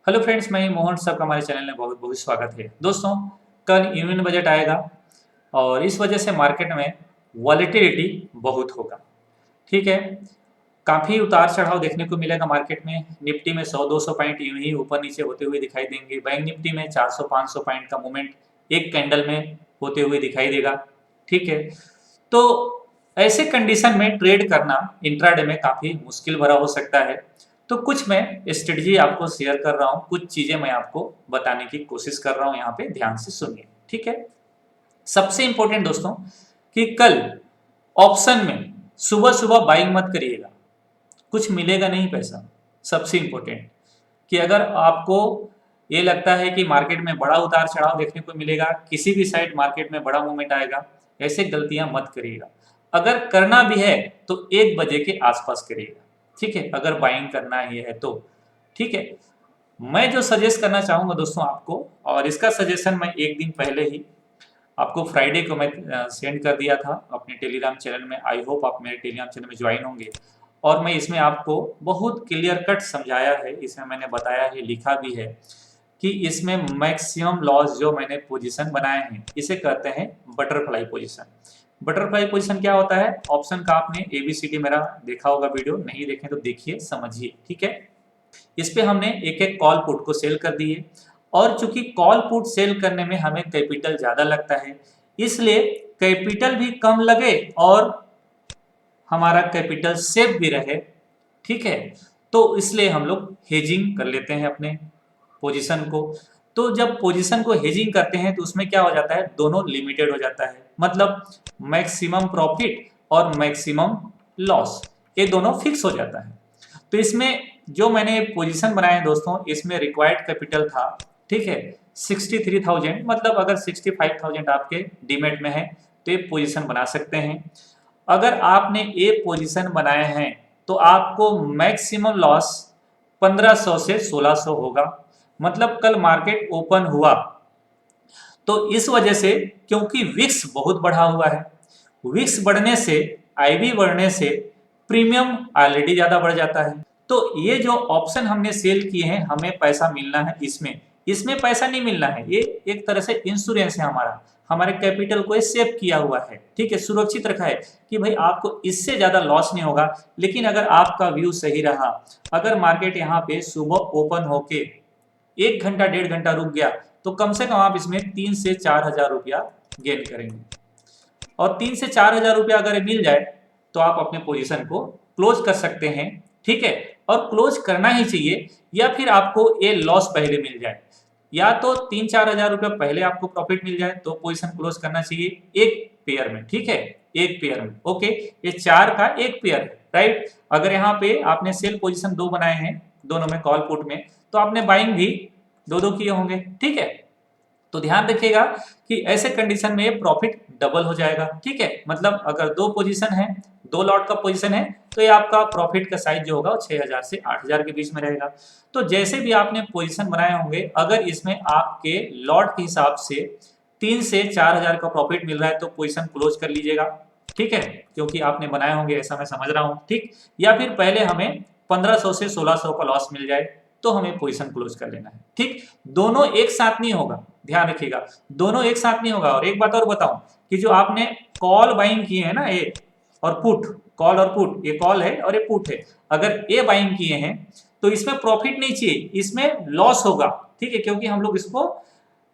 Hello friends, मैं मोहन, सबका हमारे चैनल में बहुत बहुत स्वागत है। दोस्तों, कल यूनियन बजट आएगा और इस वजह से मार्केट में वॉलेटिलिटी बहुत होगा। ठीक है, काफ़ी उतार चढ़ाव देखने को मिलेगा मार्केट में। निफ्टी में 100-200 पॉइंट यूं ही ऊपर नीचे होते हुए दिखाई देंगे। बैंक निफ्टी में 400-500 पॉइंट का मूवमेंट एक कैंडल में होते हुए दिखाई देगा। ठीक है, तो ऐसे कंडीशन में ट्रेड करना इंट्राडे में काफ़ी मुश्किल भरा हो सकता है। तो कुछ मैं स्ट्रेटजी आपको शेयर कर रहा हूँ, कुछ चीज़ें मैं आपको बताने की कोशिश कर रहा हूँ, यहाँ पे ध्यान से सुनिए। ठीक है, सबसे इंपॉर्टेंट दोस्तों कि कल ऑप्शन में सुबह सुबह बाइंग मत करिएगा, कुछ मिलेगा नहीं पैसा। सबसे इंपॉर्टेंट कि अगर आपको ये लगता है कि मार्केट में बड़ा उतार चढ़ाव देखने को मिलेगा, किसी भी साइड मार्केट में बड़ा मूवमेंट आएगा, ऐसे गलतियां मत करिएगा। अगर करना भी है तो 1 बजे के आसपास करिएगा। ठीक है, अगर बाइंग करना ही है तो। ठीक है, मैं जो सजेस्ट करना चाहूंगा दोस्तों आपको, और इसका सजेशन मैं एक दिन पहले ही आपको फ्राइडे को मैं सेंड कर दिया था अपने टेलीग्राम चैनल में। आई होप आप मेरे टेलीग्राम चैनल में ज्वाइन होंगे, और मैं इसमें आपको बहुत क्लियर कट समझाया है, इसमें मैंने बताया है, लिखा भी है कि इसमें मैक्सिमम लॉस जो मैंने पोजीशन बनाए हैं इसे कहते हैं बटरफ्लाई पोजीशन। बटरफ्लाई पोजीशन क्या होता है? ऑप्शन का आपने एबीसीडी मेरा देखा होगा, वीडियो नहीं देखें तो देखिए, समझिए। ठीक है, इस पे हमने एक एक कॉल पुट को सेल कर दिए, और चूंकि कॉल पुट सेल करने में हमें कैपिटल ज्यादा लगता है, इसलिए कैपिटल भी कम लगे और हमारा कैपिटल सेफ भी रहे। ठीक है, तो इसलिए हम लोग हेजिंग कर लेते हैं अपने पोजीशन को। तो जब पोजीशन को हेजिंग करते हैं तो उसमें क्या हो जाता है, दोनों लिमिटेड हो जाता है। मतलब मैक्सिमम प्रॉफिट और मैक्सिमम लॉस, ये दोनों फिक्स हो जाता है। तो इसमें जो मैंने पोजीशन बनाए हैं दोस्तों, इसमें रिक्वायर्ड कैपिटल था, ठीक है, 63,000। मतलब अगर 65,000 आपके डीमेट में है तो ये पोजीशन बना सकते हैं। अगर आपने ये पोजीशन बनाए हैं तो आपको मैक्सिमम लॉस 1500 से 1600 होगा। मतलब कल मार्केट ओपन हुआ तो इस वजह से, क्योंकि विक्स बहुत बढ़ा हुआ है, विक्स बढ़ने से, आईबी बढ़ने से प्रीमियम ऑलरेडी ज्यादा बढ़ जाता है। तो ये जो ऑप्शन हमने सेल किए हैं, हमें पैसा मिलना है इसमें, इसमें पैसा नहीं मिलना है, ये एक तरह से इंश्योरेंस है हमारा, हमारे कैपिटल को सेव किया हुआ है। ठीक है, सुरक्षित रखा है कि भाई आपको इससे ज्यादा लॉस नहीं होगा। लेकिन अगर आपका व्यू सही रहा, अगर मार्केट यहाँ पे सुबह ओपन होके 1 घंटा 1.5 घंटा रुक गया, तो कम से कम आप इसमें 3 से 4 हजार रुपया गेन करेंगे। और 3 से 4 हजार रुपया अगर मिल जाए तो आप अपने पोजीशन को क्लोज कर सकते हैं। ठीक है, और क्लोज करना ही चाहिए, या फिर आपको ये लॉस पहले मिल जाए, या तो 3-4 हजार रुपया पहले आपको प्रॉफिट मिल जाए तो पोजीशन क्लोज करना चाहिए एक पेयर में। ठीक है, एक पेयर में। ओके, ये 4 का एक पेयर है, राइट। अगर यहाँ पे आपने सेल पोजीशन 2 बनाए हैं, दोनों में कॉल पुट में, तो आपने बाइंग भी 2-2 किए होंगे। ठीक है, तो ध्यान रखिएगा कि ऐसे कंडीशन में प्रॉफिट डबल हो जाएगा। ठीक है, मतलब अगर 2 पोजीशन है, 2 लॉट का पोजीशन है, तो ये आपका प्रॉफिट का साइज जो होगा वो 6,000 से 8,000 के बीच में रहेगा। तो जैसे भी आपने पोजीशन बनाए होंगे, अगर इसमें आपके लॉट के हिसाब से 3 से 4 हजार का प्रॉफिट मिल रहा है तो पोजीशन क्लोज कर लीजिएगा। ठीक है, क्योंकि आपने बनाए होंगे, ऐसा मैं समझ रहा हूँ। ठीक, या फिर पहले हमें 1500 से 1600 का लॉस मिल जाए तो हमें पोजीशन क्लोज कर लेना है। ठीक, दोनों एक साथ नहीं होगा, ध्यान रखिएगा, दोनों एक साथ नहीं होगा। और एक बात और बताऊं कि जो आपने कॉल बाइंग किए हैं ना, ये और पुट, कॉल और पुट, ये कॉल है और ये पुट है, अगर ये बाइंग किए हैं तो इसमें प्रॉफिट नहीं चाहिए, इसमें लॉस होगा। ठीक है, क्योंकि हम लोग इसको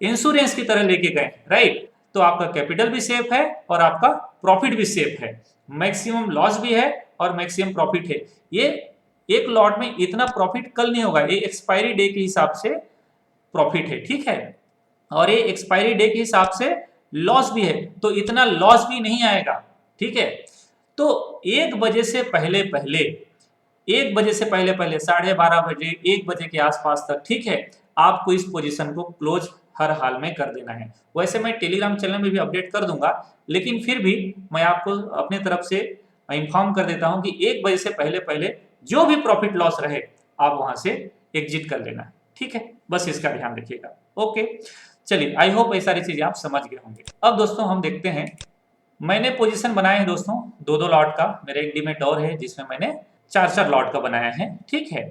इंश्योरेंस की तरह लेके गए, राइट। तो आपका कैपिटल भी सेफ है और आपका प्रॉफिट भी सेफ है, मैक्सिमम लॉस भी है और मैक्सिमम प्रॉफिट है। ये एक लॉट में इतना प्रॉफिट कल नहीं होगा, ये एक्सपायरी डे के हिसाब से प्रॉफिट है। ठीक है, और ये एक्सपायरी डे के हिसाब से लॉस भी है, तो इतना लॉस भी नहीं आएगा। ठीक है, तो 1 बजे से पहले पहले, 1 बजे से पहले पहले 12:30 बजे, 1 बजे के आसपास तक, ठीक है, आपको इस पोजीशन को क्लोज हर हाल में कर देना है। वैसे मैं टेलीग्राम चैनल में भी अपडेट कर दूंगा, लेकिन फिर भी मैं आपको अपने तरफ से इंफॉर्म कर देता हूं कि 1 बजे से पहले पहले जो भी प्रॉफिट लॉस रहे आप वहां से एग्जिट कर लेना है। ठीक है, बस इसका ध्यान रखिएगा। ओके, चलिए, आई होप ये सारी चीजें आप समझ गए होंगे। अब दोस्तों हम देखते हैं, मैंने पोजीशन बनाए हैं दोस्तों 2-2 लॉट का, मेरा एक डीमेट और है जिसमें मैंने 4-4 लॉट का बनाया है। ठीक है,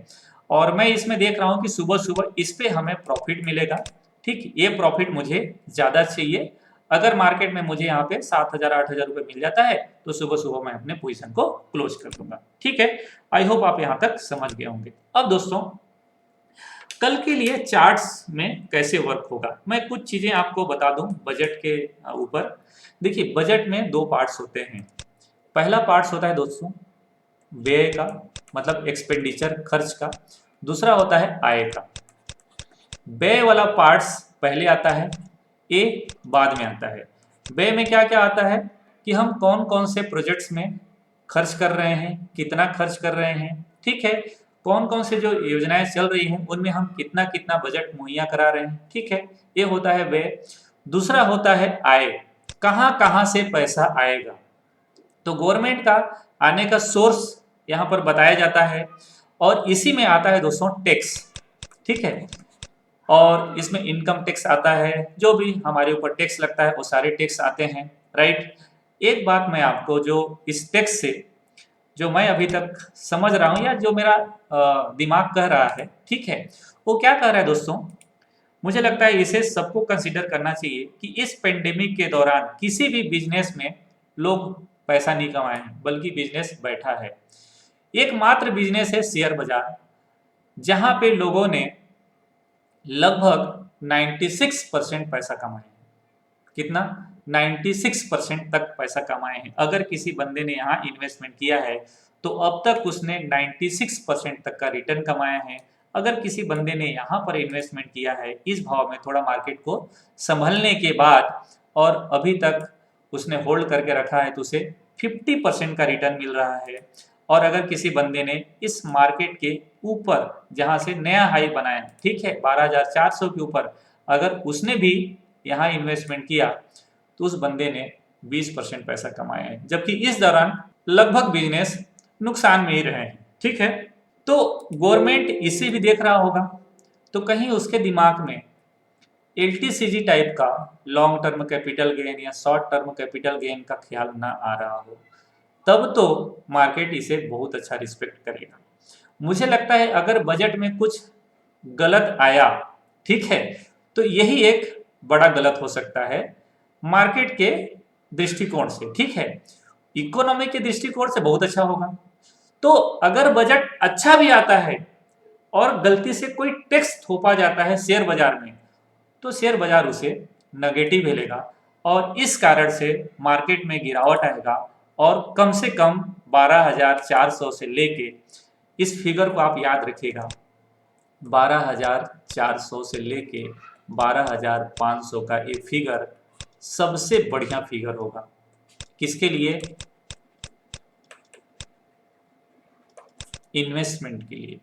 और मैं इसमें देख रहा हूँ कि सुबह सुबह इस पे हमें प्रॉफिट मिलेगा। ठीक, ये प्रॉफिट मुझे ज़्यादा चाहिए। अगर मार्केट में मुझे यहाँ पे 7,000 8,000 रुपये मिल जाता है तो सुबह सुबह मैं अपने पोजीशन को क्लोज कर दूंगा। ठीक है, आई होप आप यहाँ तक समझ गए होंगे। अब दोस्तों, कल के लिए चार्ट्स में कैसे वर्क होगा, मैं कुछ चीजें आपको बता दूं बजट के ऊपर। देखिए, बजट में दो पार्ट्स होते हैं। पहला पार्ट्स होता है दोस्तों व्यय का, मतलब एक्सपेंडिचर, खर्च का। दूसरा होता है आय का। व्यय वाला पार्ट्स पहले आता है, ए बाद में आता है। व्यय में क्या क्या आता है कि हम कौन कौन से प्रोजेक्ट्स में खर्च कर रहे हैं, कितना खर्च कर रहे हैं। ठीक है, कौन कौन से जो योजनाएं चल रही हैं उनमें हम कितना कितना बजट मुहैया करा रहे हैं। ठीक है, ये होता है व्यय। दूसरा होता है आय, कहाँ कहाँ से पैसा आएगा। तो गवर्नमेंट का आने का सोर्स यहाँ पर बताया जाता है, और इसी में आता है दोस्तों टैक्स। ठीक है, और इसमें इनकम टैक्स आता है, जो भी हमारे ऊपर टैक्स लगता है वो सारे टैक्स आते हैं। राइट, एक बात मैं आपको जो इस टैक्स से जो मैं अभी तक समझ रहा हूँ, या जो मेरा दिमाग कह रहा है, ठीक है, वो क्या कह रहा है दोस्तों, मुझे लगता है इसे सबको कंसीडर करना चाहिए कि इस पेंडेमिक के दौरान किसी भी बिजनेस में लोग पैसा नहीं कमाए हैं, बल्कि बिजनेस बैठा है। एकमात्र बिजनेस है शेयर बाजार, जहां पे लोगों ने लगभग 96% पैसा कमाए हैं। कितना? 96% तक पैसा कमाए हैं। अगर किसी बंदे ने यहाँ इन्वेस्टमेंट किया है तो अब तक उसने 96% तक का रिटर्न कमाया है। अगर किसी बंदे ने यहाँ पर इन्वेस्टमेंट किया है इस भाव में, थोड़ा मार्केट को संभलने के बाद, और अभी तक उसने होल्ड करके रखा है, तो उसे 50% का रिटर्न मिल रहा है। और अगर किसी बंदे ने इस मार्केट के ऊपर, जहां से नया हाई बनाया, ठीक है, 12,400 के ऊपर, अगर उसने भी यहाँ इन्वेस्टमेंट किया तो उस बंदे ने 20% पैसा कमाया है, जबकि इस दौरान लगभग बिजनेस नुकसान में ही रहे हैं। ठीक है, तो गवर्नमेंट इसे भी देख रहा होगा, तो कहीं उसके दिमाग में एलटीसीजी टाइप का लॉन्ग टर्म कैपिटल गेन या शॉर्ट टर्म कैपिटल गेन का ख्याल ना आ रहा हो, तब तो मार्केट इसे बहुत अच्छा रिस्पेक्ट करेगा। मुझे लगता है अगर बजट में कुछ गलत आया, ठीक है, तो यही एक बड़ा गलत हो सकता है मार्केट के दृष्टिकोण से। ठीक है, इकोनॉमी के दृष्टिकोण से बहुत अच्छा होगा। तो अगर बजट अच्छा भी आता है और गलती से कोई टैक्स थोपा जाता है शेयर बाजार में, तो शेयर बाजार उसे नेगेटिव लेगा, और इस कारण से मार्केट में गिरावट आएगा। और कम से कम 12,400 से लेके, इस फिगर को आप याद रखिएगा, 12,400 से लेके 12,500 का ये फिगर सबसे बढ़िया फिगर होगा। किसके लिए? इन्वेस्टमेंट के लिए।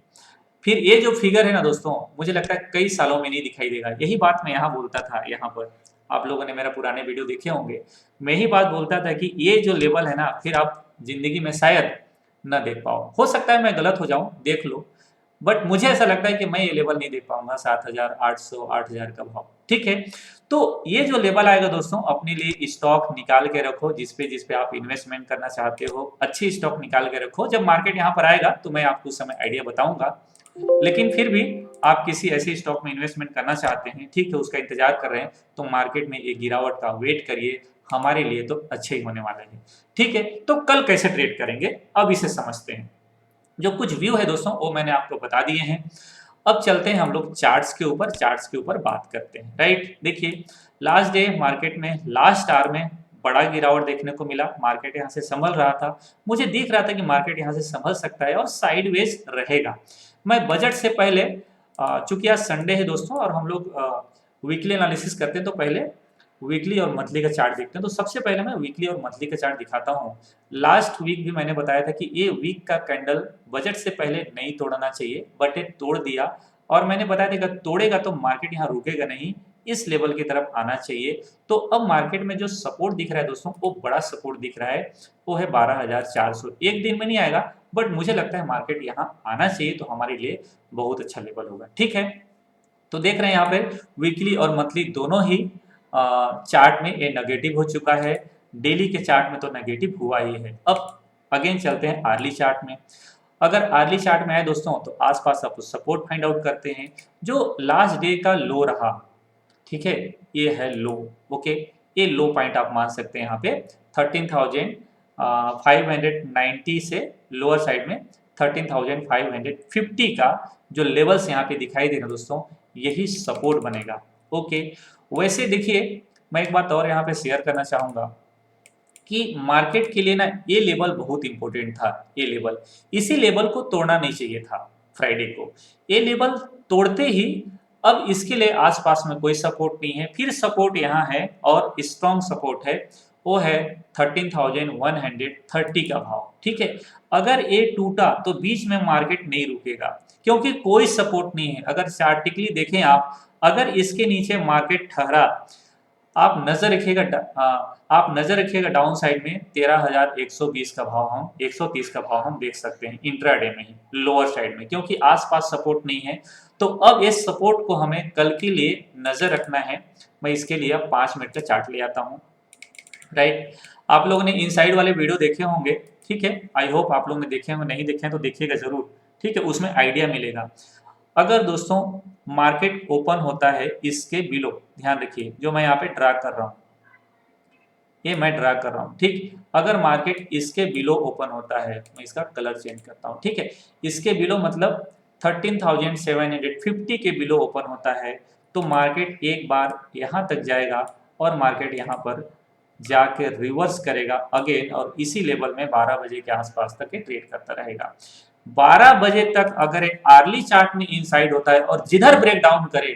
फिर ये जो फिगर है ना दोस्तों, मुझे लगता है कई सालों में नहीं दिखाई देगा। यही बात मैं यहाँ बोलता था, यहाँ पर आप लोगों ने मेरा पुराने वीडियो देखे होंगे, मैं ही बात बोलता था कि ये जो लेवल है ना, फिर आप जिंदगी में शायद न देख पाओ। हो सकता है मैं गलत हो जाऊं, देख लो, बट मुझे ऐसा लगता है कि मैं ये लेवल नहीं देख पाऊंगा, 7,800 8,000 का भाव। ठीक है, तो ये जो लेवल आएगा दोस्तों, अपने लिए स्टॉक निकाल के रखो, जिसपे आप इन्वेस्टमेंट करना चाहते हो, अच्छी स्टॉक निकाल के रखो। जब मार्केट यहाँ पर आएगा तो मैं आपको उस समय आइडिया बताऊंगा, लेकिन फिर भी आप किसी ऐसे स्टॉक में इन्वेस्टमेंट करना चाहते हैं, ठीक है, उसका इंतजार कर रहे हैं, तो मार्केट में एक गिरावट का वेट करिए, हमारे लिए तो अच्छे ही होने वाले हैं। ठीक है, तो कल कैसे ट्रेड करेंगे अब इसे समझते हैं। जो कुछ व्यू है दोस्तों वो मैंने आपको बता दिए हैं। अब चलते हैं हम लोग चार्ट्स के ऊपर, चार्ट्स के ऊपर बात करते हैं। राइट, देखिए, लास्ट डे मार्केट में लास्ट आवर में बड़ा गिरावट देखने को मिला, मार्केट यहाँ से संभल रहा था। मुझे दिख रहा था कि मार्केट यहाँ से संभल सकता है और साइडवेज रहेगा। मैं बजट से पहले, चूंकि आज संडे है दोस्तों और हम लोग वीकली एनालिसिस करते हैं, तो पहले वीकली और मंथली का चार्ट देखते हैं। तो सबसे पहले मैं वीकली और मंथली का चार्ट दिखाता हूँ। लास्ट वीक भी मैंने बताया था कि ये वीक का कैंडल बजट से पहले नहीं तोड़ना चाहिए, बट ये तोड़ दिया, और मैंने बताया था कि तोड़ेगा तो मार्केट यहाँ रुकेगा नहीं, इस लेवल की तरफ आना चाहिए। तो अब मार्केट में जो सपोर्ट दिख रहा है दोस्तों, वो बड़ा सपोर्ट दिख रहा है, वो है 12,400। एक दिन में नहीं आएगा, बट मुझे लगता है मार्केट यहाँ आना चाहिए, तो हमारे लिए बहुत अच्छा लेवल होगा। ठीक है, तो देख रहे हैं यहाँ पे वीकली और मंथली दोनों ही चार्ट में ये नेगेटिव हो चुका है। डेली के चार्ट में तो नेगेटिव हुआ ही है। अब अगेन चलते हैं आर्ली चार्ट में। अगर अर्ली चार्ट में आए दोस्तों तो आसपास आप सपोर्ट फाइंड आउट करते हैं जो लास्ट डे का लो रहा, ठीक है, ये है लो। ओके, ये लो पॉइंट आप मान सकते हैं यहाँ पे 13,590 से लोअर साइड में 13,550 का जो लेवल्स यहाँ पे दिखाई दे रहे हैं दोस्तों, यही सपोर्ट बनेगा। ओके, वैसे देखिए मैं एक बात और यहाँ पे शेयर करना चाहूंगा कि मार्केट के लिए ना ये लेवल बहुत इंपॉर्टेंट था। ये लेवल, इसी लेवल को तोड़ना नहीं चाहिए था फ्राइडे को। ये लेवल तोड़ते ही अब इसके लिए आसपास में कोई सपोर्ट नहीं है, फिर सपोर्ट यहाँ है और स्ट्रॉन्ग सपोर्ट है, वो है 13,130 का भाव। ठीक है, अगर ये टूटा तो बीच में मार्केट नहीं रुकेगा क्योंकि कोई सपोर्ट नहीं है। अगर चार्टिकली देखें आप, अगर इसके नीचे मार्केट ठहरा, आप नजर रखिएगा आप नजर रखिएगा डाउन साइड में 13,120 का भाव, हम 130 का भाव हम देख सकते हैं इंट्राडे में ही लोअर साइड में, क्योंकि आसपास सपोर्ट नहीं है। तो अब इस सपोर्ट को हमें कल के लिए नजर रखना है। मैं इसके लिए अब 5 मिनट का चार्ट ले आता हूँ। राइट, आप लोगों ने इनसाइड वाले वीडियो देखे होंगे, ठीक है, आई होप आप लोग ने देखे होंगे, नहीं देखे हैं तो देखिएगा जरूर, ठीक है, उसमें आइडिया मिलेगा। अगर दोस्तों मार्केट ओपन होता है इसके बिलो, ध्यान रखिए जो मैं यहाँ पे ड्रा कर रहा हूँ, ये मैं ड्रा कर रहा हूँ, ठीक, अगर मार्केट इसके बिलो ओपन होता है, मैं इसका कलर चेंज करता हूँ, ठीक है, इसके बिलो मतलब 13,750 के बिलो ओपन होता है तो मार्केट एक बार यहाँ तक जाएगा और मार्केट यहाँ पर जाके रिवर्स करेगा अगेन और इसी लेवल में 12 बजे के आसपास तक ये ट्रेड करता रहेगा। 12 बजे तक अगर एक अर्ली चार्ट में इनसाइड होता है और जिधर ब्रेक डाउन करे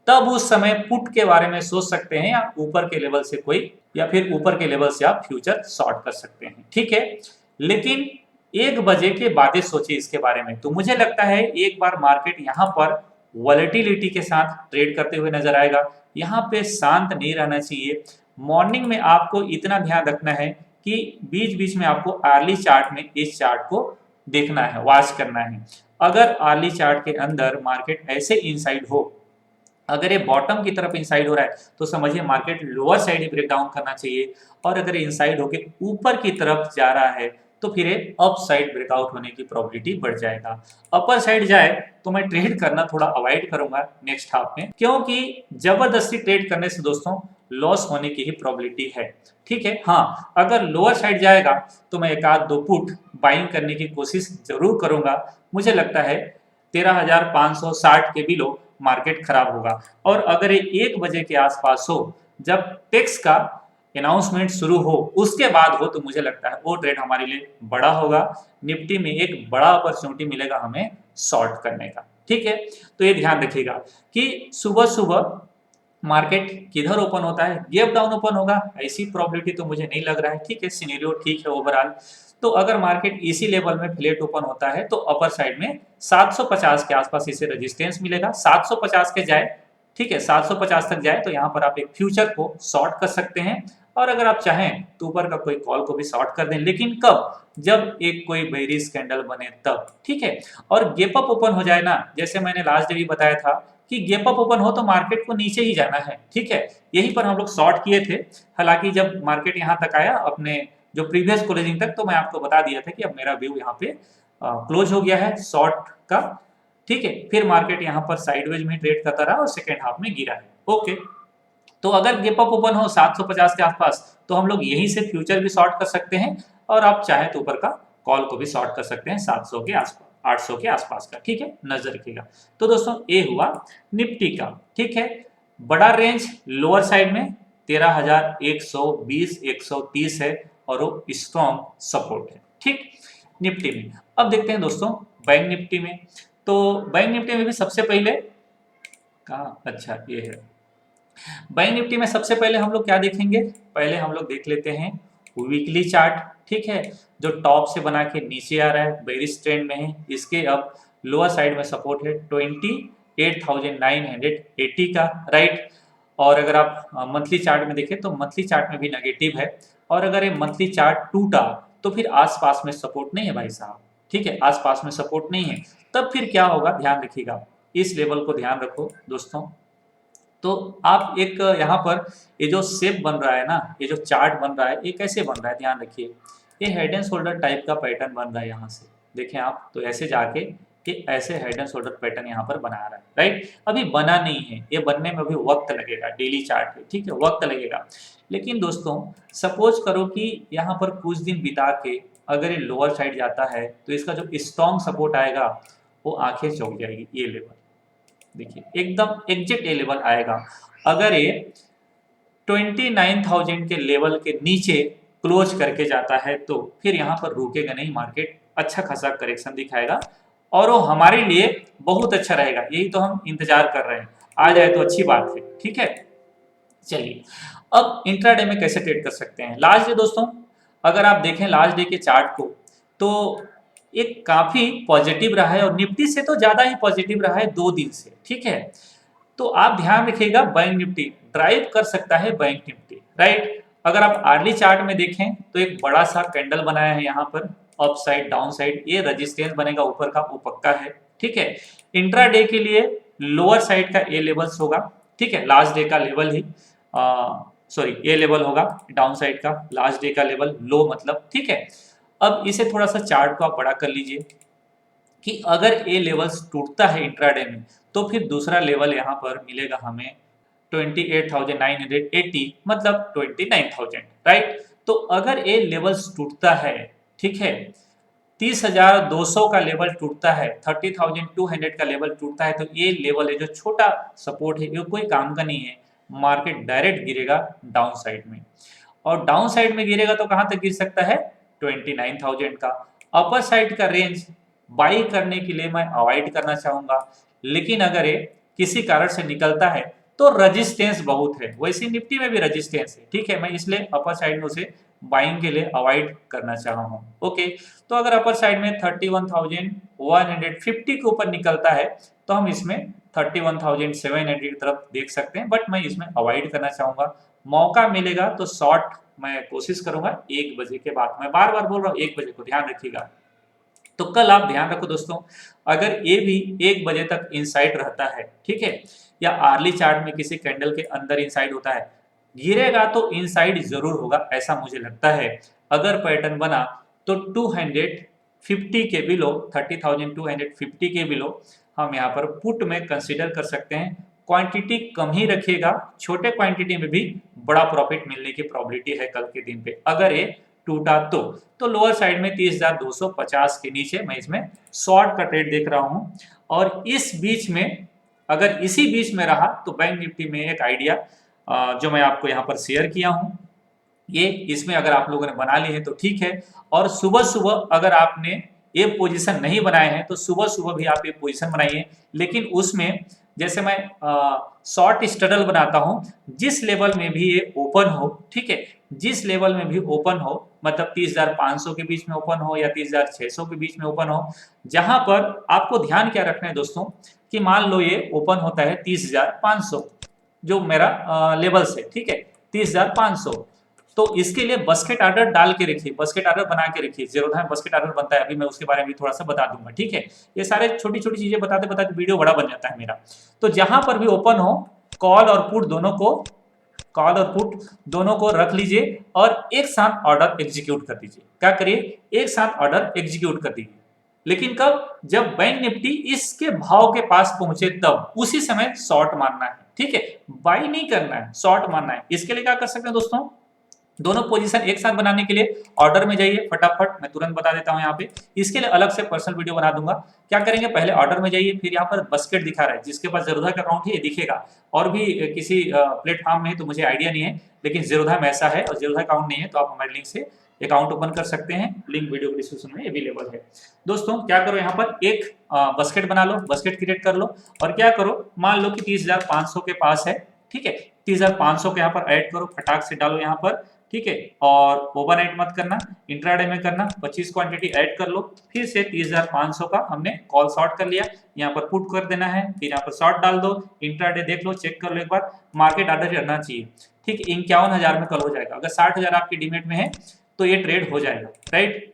तब उस समय पुट के बारे में सोच सकते हैं, या ऊपर के लेवल से कोई, या फिर ऊपर के लेवल से आप फ्यूचर शॉर्ट कर सकते हैं, ठीक है। लेकिन 1 बजे के बाद सोचिए इसके बारे में, तो मुझे लगता है एक बार मार्केट यहाँ पर वॉलेटिलिटी के साथ ट्रेड करते हुए नजर आएगा। यहाँ पे शांत नहीं रहना चाहिए। मॉर्निंग में आपको इतना ध्यान रखना है कि बीच बीच में आपको अर्ली चार्ट में इस चार्ट को देखना है, वॉच करना है। अगर अर्ली चार्ट के अंदर मार्केट ऐसे इनसाइड हो, अगर ये बॉटम की तरफ इनसाइड हो रहा है तो समझिए मार्केट लोअर साइड ही ब्रेक डाउन करना चाहिए, और अगर इनसाइड होके ऊपर की तरफ जा रहा है तो फिर अप साइड ब्रेकआउट होने की प्रोबेबिलिटी बढ़ जाएगा। अपर साइड जाए तो मैं ट्रेड करना थोड़ा अवॉइड करूंगा नेक्स्ट हाफ में, क्योंकि जबरदस्ती ट्रेड करने से दोस्तों लॉस होने की ही प्रोबेबिलिटी है, ठीक है। हाँ, अगर लोअर साइड जाएगा तो मैं एक आध दो पुट बाइंग करने की कोशिश जरूर करूंगा। मुझे लगता है 13,560 के बिलो मार्केट खराब होगा, और अगर ये 1 बजे के आसपास हो, जब टेक्स का अनाउंसमेंट शुरू हो उसके बाद हो, तो मुझे लगता है वो ट्रेड हमारे लिए बड़ा होगा। निफ्टी में एक बड़ा अपॉर्चुनिटी मिलेगा हमें शॉर्ट करने का, ठीक है। तो ये ध्यान रखिएगा कि सुबह सुबह मार्केट किधर ओपन होता है, गैप डाउन ओपन होगा, ऐसी प्रोबेबिलिटी तो मुझे नहीं लग रहा है, ठीक है, सिनेरियो ठीक है ओवरऑल। तो अगर मार्केट इसी लेवल में फ्लैट ओपन होता है तो अपर साइड में 750 के आसपास इसे रेजिस्टेंस मिलेगा। 750 के जाए, ठीक है, 750 तक जाए तो यहाँ पर आप एक फ्यूचर को शॉर्ट कर सकते हैं, और अगर आप चाहें तो ऊपर का कोई कॉल को भी शॉर्ट कर दें, लेकिन कब, जब एक कोई बेयरिश कैंडल बने तब, ठीक है। और गैप अप ओपन हो जाए ना, जैसे मैंने लास्ट डे भी बताया था कि गैप अप ओपन हो तो मार्केट को नीचे ही जाना है, ठीक है, यहीं पर हम लोग शॉर्ट किए थे। हालांकि जब मार्केट यहाँ तक आया अपने जो प्रीवियस क्लोजिंग तक, तो मैं आपको बता दिया था कि अब मेरा व्यू यहाँ पे क्लोज हो गया है शॉर्ट का, ठीक है। फिर मार्केट यहाँ पर साइडवेज में ट्रेड करता रहा और सेकेंड हाफ में गिरा है, ओके। तो अगर गैप अप ओपन हो 750 के आसपास तो हम लोग यहीं से फ्यूचर भी शॉर्ट कर सकते हैं, और आप चाहें तो ऊपर का कॉल को भी शॉर्ट कर सकते हैं 700 के आसपास, 800 के आसपास का, ठीक है, नजर रखिएगा। तो दोस्तों ये हुआ निफ्टी का, ठीक है। बड़ा रेंज लोअर साइड में 13,120 130 है और वो स्ट्रॉन्ग सपोर्ट है, ठीक। निफ्टी में अब देखते हैं दोस्तों बैंक निफ्टी में। तो बैंक निफ्टी में भी सबसे पहले कहा, अच्छा ये है बैंक निफ्टी में, सबसे पहले हम लोग क्या देखेंगे, पहले हम लोग देख लेते हैं वीकली चार्ट, ठीक है, जो टॉप से बना के नीचे आ रहा है, बेरिश ट्रेंड में है। इसके अब लोअर साइड में सपोर्ट है 28,980 का, राइट। और अगर आप मंथली चार्ट में देखें तो मंथली चार्ट में भी नेगेटिव है, और अगर ये मंथली चार्ट टूटा तो फिर आसपास में सपोर्ट नहीं है भाई साहब, ठीक है, आसपास में सपोर्ट नहीं है, तब फिर क्या होगा ध्यान रखिएगा, इस लेवल को ध्यान रखो दोस्तों। तो आप एक यहाँ पर ये जो शेप बन रहा है ना, ये जो चार्ट बन रहा है, ये कैसे बन रहा है ध्यान रखिए, ये हेड एंड शोल्डर टाइप का पैटर्न बन रहा है यहाँ से, देखें आप तो ऐसे जाके कि ऐसे हेड एंड शोल्डर पैटर्न यहाँ पर बना रहा है, राइट। अभी बना नहीं है, ये बनने में अभी वक्त लगेगा डेली चार्ट पे, ठीक है, वक्त लगेगा। लेकिन दोस्तों सपोज करो कि यहाँ पर कुछ दिन बिता के अगर ये लोअर साइड जाता है तो इसका जो स्ट्रॉन्ग सपोर्ट आएगा वो आंखें चौंक जाएगी। ये लेवल देखिए एकदम एग्जैक्ट ये लेवल आएगा। अगर ये 29,000 के लेवल के नीचे क्लोज करके जाता है तो फिर यहाँ पर रुकेगा नहीं, मार्केट अच्छा खासा करेक्शन दिखाएगा और वो हमारे लिए बहुत अच्छा रहेगा। यही तो हम इंतजार कर रहे हैं, आ जाए तो अच्छी बात है, ठीक है। चलिए अब इंट्राडे में कैसे ट्रेड कर सकते हैं। लास्ट डे दोस्तों अगर आप देखें लास्ट डे के चार्ट को तो एक काफी पॉजिटिव रहा है और निफ्टी से तो ज्यादा ही पॉजिटिव रहा है 2 दिन से, ठीक है। तो आप ध्यान रखिएगा बैंक निफ्टी ड्राइव कर सकता है, बैंक निफ्टी, राइट। अगर आप आर्ली चार्ट में देखें तो एक बड़ा सा कैंडल बनाया है यहाँ पर अप साइड डाउन साइड, ये रेजिस्टेंस बनेगा ऊपर का, वो पक्का है, ठीक है। इंट्रा डे के लिए लोअर साइड का ए लेवल्स होगा, ठीक है, लास्ट डे का लेवल ही सॉरी ए लेवल होगा, डाउन साइड का लास्ट डे का लेवल लो मतलब, ठीक है। अब इसे थोड़ा सा चार्ट को आप बड़ा कर लीजिए कि अगर ए लेवल्स टूटता है इंट्राडे में तो फिर दूसरा लेवल यहाँ पर मिलेगा हमें 28,980 मतलब 29,000, राइट। तो अगर ए लेवल्स टूटता है, ठीक है, 30,200 का लेवल टूटता है, 30,200 का लेवल टूटता है तो ये लेवल है जो छोटा सपोर्ट है, ये कोई काम का नहीं है। मार्केट डायरेक्ट गिरेगा डाउन साइड में और डाउन साइड में गिरेगा तो कहां तक गिर सकता है 29,000 का। अपर साइड का रेंज बाई करने के लिए मैं अवॉइड करना चाहूंगा, लेकिन अगर ये किसी कारण से निकलता है तो रेजिस्टेंस बहुत है, वैसे निफ्टी में भी रेजिस्टेंस है, ठीक है। मैं इसलिए अपर साइड में उसे बाइंग के लिए अवॉइड करना चाह रहा हूँ, ओके। तो अगर अपर साइड में 31,150 के ऊपर निकलता है तो हम इसमें 31,700 की तरफ देख सकते हैं, बट मैं इसमें अवॉइड करना चाहूंगा। मौका मिलेगा तो शॉर्ट मैं कोशिश करूंगा 1 बजे के बाद, मैं बार बार बोल रहा हूँ 1 बजे को ध्यान रखिएगा। तो कल आप ध्यान रखो दोस्तों, अगर ये भी 1 बजे तक इनसाइड रहता है, ठीक है, या आर्ली चार्ट में किसी कैंडल के अंदर इनसाइड होता है, गिरेगा तो इनसाइड जरूर होगा ऐसा मुझे लगता है। अगर पैटर्न बना तो 250 के बिलो 30,250 के बिलो हम यहाँ पर पुट में कंसीडर कर सकते हैं। क्वांटिटी कम ही रखिएगा, छोटे क्वांटिटी में भी बड़ा प्रॉफिट मिलने की प्रोबेबिलिटी है कल के दिन पे। अगर ये टूटा तो लोअर साइड में 30,250 के नीचे मैं इसमें शॉर्ट का ट्रेड देख रहा हूं। और इस बीच में अगर इसी बीच में रहा तो बैंक निफ्टी में एक आइडिया जो मैं आपको यहाँ पर शेयर किया हूं, ये इसमें अगर आप लोगों ने बना ली है तो ठीक है। और सुबह सुबह अगर आपने ये पोजीशन नहीं बनाए हैं तो सुबह सुबह भी आप ये पोजीशन बनाइए, लेकिन उसमें जैसे मैं शॉर्ट स्ट्रगल बनाता हूं, जिस लेवल में भी ये ओपन हो, ठीक है, जिस लेवल में भी ओपन हो, मतलब 30,500 के बीच में ओपन हो या 30,600 के बीच में ओपन हो, जहां पर आपको ध्यान क्या रखना है दोस्तों कि मान लो ये ओपन होता है 30,500 जो मेरा लेवल्स है, ठीक है, 30,500, तो इसके लिए बस्केट आर्डर डाल के रखिए, बस्केट आर्डर बना के रखिए। जीरोधा में बस्केट आर्डर बनता है, अभी मैं उसके बारे में थोड़ा सा बता दूंगा, ठीक है। ये सारे छोटी छोटी चीजें बताते बताते वीडियो बड़ा बन जाता है मेरा। तो जहां पर भी ओपन हो कॉल और पुट दोनों को रख लीजिए और एक साथ ऑर्डर एग्जीक्यूट कर दीजिए। क्या करिए, एक साथ ऑर्डर एग्जीक्यूट कर दीजिए। लेकिन कब, जब बैंक निफ्टी इसके भाव के पास पहुंचे तब, उसी समय शॉर्ट मारना है, ठीक है, बाई नहीं करना है, शॉर्ट मारना है। इसके लिए क्या कर सकते हैं दोस्तों, दोनों पोजीशन एक साथ बनाने के लिए ऑर्डर में जाइए फटाफट, मैं तुरंत बता देता हूं यहाँ पे, इसके लिए अलग से पर्सनल वीडियो बना दूंगा। क्या करेंगे, पहले ऑर्डर में जाइए, फिर यहाँ पर बस्केट दिखा रहा है, जिसके पास जीरोधा का अकाउंट है ये दिखेगा, और भी किसी प्लेटफॉर्म में तो मुझे आइडिया नहीं है, लेकिन जीरोधा में ऐसा है और जीरोधा अकाउंट नहीं है तो आप हमारे लिंक से अकाउंट ओपन कर सकते हैं, लिंक वीडियो डिस्क्रिप्शन में अवेलेबल है। दोस्तों क्या करो, यहाँ पर एक बस्केट बना लो, बस्केट क्रिएट कर लो, और क्या करो, मान लो कि 30,500 के पास है, ठीक है, 30,500 के यहाँ पर ऐड करो, फटाक से डालो यहाँ पर, ठीक है, और ओवरनाइट मत करना, इंट्राडे में करना, 25 क्वांटिटी ऐड कर लो। फिर से 30,500 का हमने कॉल शॉर्ट कर लिया, यहाँ पर पुट कर देना है, फिर यहाँ पर शॉर्ट डाल दो, इंट्राडे देख लो, चेक कर लो एक बार, मार्केट ऑर्डर रहना चाहिए, ठीक है, 51,000 में कल हो जाएगा। अगर 60,000 आपकी डीमेट में है तो ये ट्रेड हो जाएगा, राइट।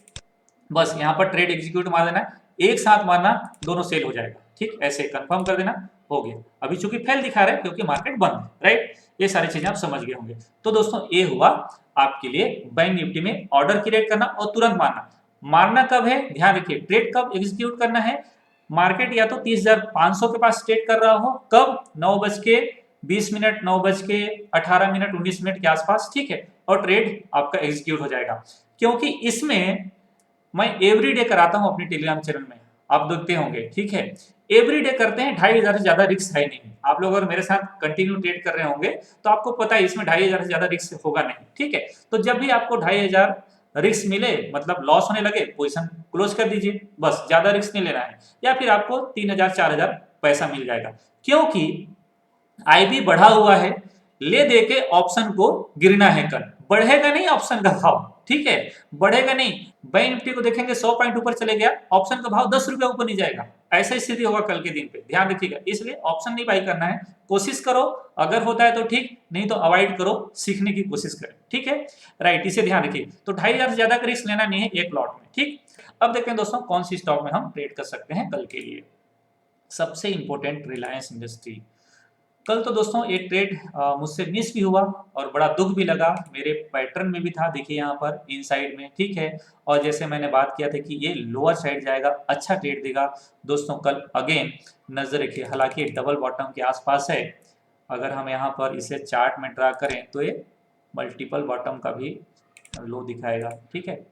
बस यहाँ पर ट्रेड एग्जीक्यूट मार देना, एक साथ मारना, दोनों सेल हो जाएगा, ठीक, ऐसे कंफर्म कर देना, हो गया। अभी चूंकि फेल दिखा रहा है क्योंकि मार्केट बंद है, राइट, ये सारी चीजें आप समझ गए होंगे। तो दोस्तों ये हुआ आपके लिए बैंक निफ्टी में ऑर्डर क्रिएट करना और तुरंत मारना। मारना कब है, ध्यान रखिए, ट्रेड कब एग्जीक्यूट करना है, मार्केट या तो 30,500 के पास ट्रेड कर रहा हो, कब, 9:20, 9:18, 19 मिनट के आसपास, ठीक है, और ट्रेड आपका एग्जीक्यूट हो जाएगा। क्योंकि इसमें मैं एवरीडे कराता हूं अपनी टेलीग्राम चैनल में, आप देखते होंगे, ठीक है, एवरीडे करते हैं, 2,500 से ज्यादा रिस्क है नहीं। आप लोग अगर मेरे साथ कंटिन्यू ट्रेड कर रहे होंगे तो आपको पता है इसमें 2,500 से ज्यादा रिस्क होगा नहीं, ठीक है। तो जब भी आपको 2,500 रिस्क मिले, मतलब लॉस होने लगे, पोजीशन क्लोज कर दीजिए, बस, ज्यादा रिस्क नहीं लेना है, या फिर आपको 3,000 4,000 पैसा मिल जाएगा। क्योंकि आईबी बढ़ा हुआ है, ले दे के ऑप्शन को गिरना है, कल बढ़ेगा नहीं ऑप्शन का भाव, ठीक है, बढ़ेगा नहीं। बैंक निफ्टी को देखेंगे 100 पॉइंट ऊपर चले गया, ऑप्शन का भाव 10 रुपए ऊपर नहीं जाएगा, ऐसा स्थिति होगा कल के दिन पे, ध्यान रखिएगा। इसलिए ऑप्शन नहीं बाई करना है, कोशिश करो, अगर होता है तो ठीक, नहीं तो अवॉइड करो, सीखने की कोशिश करें, ठीक है, राइट, इसे ध्यान रखिए। तो 2,500 से ज्यादा का रिस्क लेना नहीं है एक लॉट में, ठीक। अब देखते हैं दोस्तों कौन सी स्टॉक में हम ट्रेड कर सकते हैं कल के लिए। सबसे इंपॉर्टेंट रिलायंस इंडस्ट्री। कल तो दोस्तों एक ट्रेड मुझसे मिस भी हुआ और बड़ा दुख भी लगा, मेरे पैटर्न में भी था, देखिए यहाँ पर इन साइड में, ठीक है, और जैसे मैंने बात किया था कि ये लोअर साइड जाएगा, अच्छा ट्रेड देगा दोस्तों कल, अगेन नजर रखिए, हालांकि डबल बॉटम के आसपास है, अगर हम यहाँ पर इसे चार्ट में ड्रा करें तो ये मल्टीपल बॉटम का भी लो दिखाएगा, ठीक है,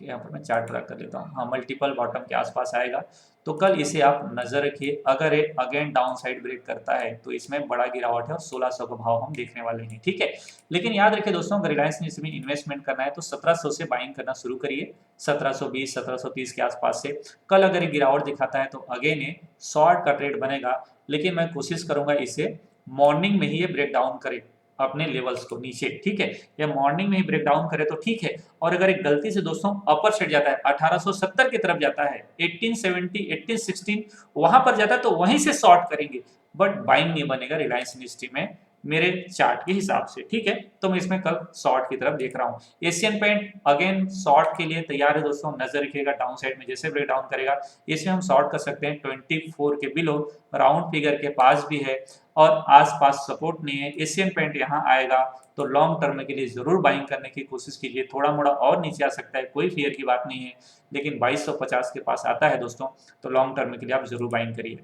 कि यहाँ पर मैं चार्ट ड्रा कर लेता हूँ, हाँ, मल्टीपल बॉटम के आसपास आएगा। तो कल इसे आप नजर रखिए, अगर ये अगेन डाउन साइड ब्रेक करता है तो इसमें बड़ा गिरावट है और 1600 का भाव हम देखने वाले हैं, ठीक है। लेकिन याद रखिए दोस्तों, अगर रिलायंस में इसमें इन्वेस्टमेंट करना है तो 1700 से बाइंग करना शुरू करिए, 1720 1730 के आसपास से। कल अगर ये गिरावट दिखाता है तो अगेन ये शॉर्ट का ट्रेड बनेगा, लेकिन मैं कोशिश करूंगा इसे मॉर्निंग में ही ये ब्रेक डाउन करे अपने लेवल्स को नीचे, ठीक है, या मॉर्निंग में ही ब्रेक डाउन करे तो ठीक है। और अगर एक गलती से दोस्तों अपर साइड जाता है, 1870 की तरफ जाता है, 1870 1816 वहां पर जाता है तो वहीं से शॉर्ट करेंगे, बट बाइंग नहीं बनेगा रिलायंस इंडस्ट्री में मेरे चार्ट के हिसाब से, ठीक है। तो मैं इसमें कल शॉर्ट की तरफ देख रहा हूँ। एशियन पेंट अगेन शॉर्ट के लिए तैयार है दोस्तों, नजर रखिएगा, डाउन साइड में जैसे ब्रेक डाउन करेगा इसमें हम शॉर्ट कर सकते हैं, 24 के बिलो राउंड फिगर के पास भी है और आसपास सपोर्ट नहीं है। एशियन पेंट यहाँ आएगा तो लॉन्ग टर्म के लिए जरूर बाइंग करने की कोशिश कीजिए, थोड़ा मोड़ा और नीचे आ सकता है, कोई फियर की बात नहीं है, लेकिन 2250 के पास आता है दोस्तों, तो लॉन्ग टर्म के लिए आप जरूर बाइंग करिए,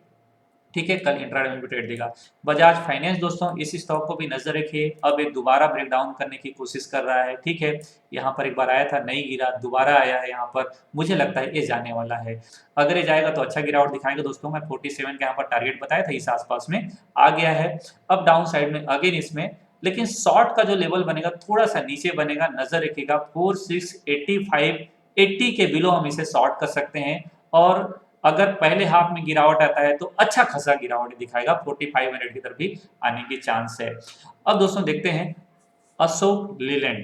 ठीक है। कल इंट्राडे में भी ट्रेड देगा। बजाज फाइनेंस दोस्तों, इस स्टॉक को भी नजर रखिए, अब एक दोबारा ब्रेक डाउन करने की कोशिश कर रहा है, ठीक है, यहाँ पर एक बार आया था, नहीं गिरा, दोबारा आया है यहाँ पर, मुझे लगता है ये जाने वाला है, अगर ये जाएगा तो अच्छा गिरावट दिखाएगा दोस्तों। मैं 47 का यहाँ पर टारगेट बताया था, इस आसपास में आ गया है। अब डाउन साइड में अगेन इसमें, लेकिन शॉर्ट का जो लेवल बनेगा थोड़ा सा नीचे बनेगा, नजर रखिएगा 4685 80 के बिलो हम इसे शॉर्ट कर सकते हैं, और अगर पहले हाफ में गिरावट आता है तो अच्छा खासा गिरावट दिखाएगा, 4500 की तरफ भी आने की चांस है। अब दोस्तों देखते हैं अशोक लीलैंड,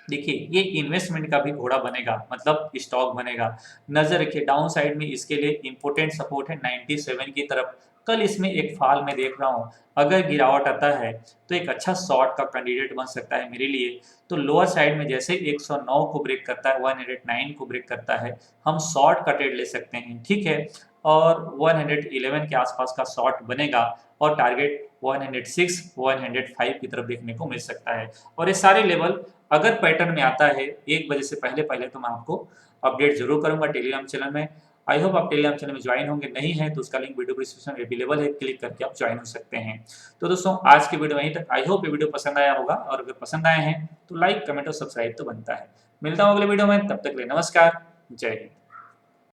देखिए ये इन्वेस्टमेंट का भी घोड़ा बनेगा, मतलब स्टॉक बनेगा, नजर रखिए डाउन साइड में इसके लिए इंपोर्टेंट सपोर्ट है 97 की तरफ। कल इसमें एक फॉल में देख रहा हूं, अगर गिरावट आता है तो एक अच्छा शॉर्ट का कैंडिडेट बन सकता है मेरे लिए। तो लोअर साइड में जैसे 109 को ब्रेक करता है, 109 को ब्रेक करता है, हम शॉर्ट का ट्रेड ले सकते हैं, ठीक है, और 111 के आसपास का शॉर्ट बनेगा और टारगेट 106 105 की तरफ देखने को मिल सकता है। और ये सारे लेवल अगर पैटर्न में आता है 1 बजे से पहले पहले तो मैं आपको अपडेट जरूर करूंगा टेलीग्राम चैनल में। आई होप आप टेलीग्राम चैनल में ज्वाइन होंगे, नहीं है तो उसका लिंक वीडियो डिस्क्रिप्शन में अवेलेबल है, क्लिक करके आप ज्वाइन हो सकते हैं। तो दोस्तों आज की वीडियो वहीं तक, आई होप ये वीडियो पसंद आया होगा, और अगर पसंद आए हैं तो लाइक कमेंट और सब्सक्राइब तो बनता है। मिलता हूँ अगले वीडियो में, तब तक के लिए नमस्कार, जय हिंद।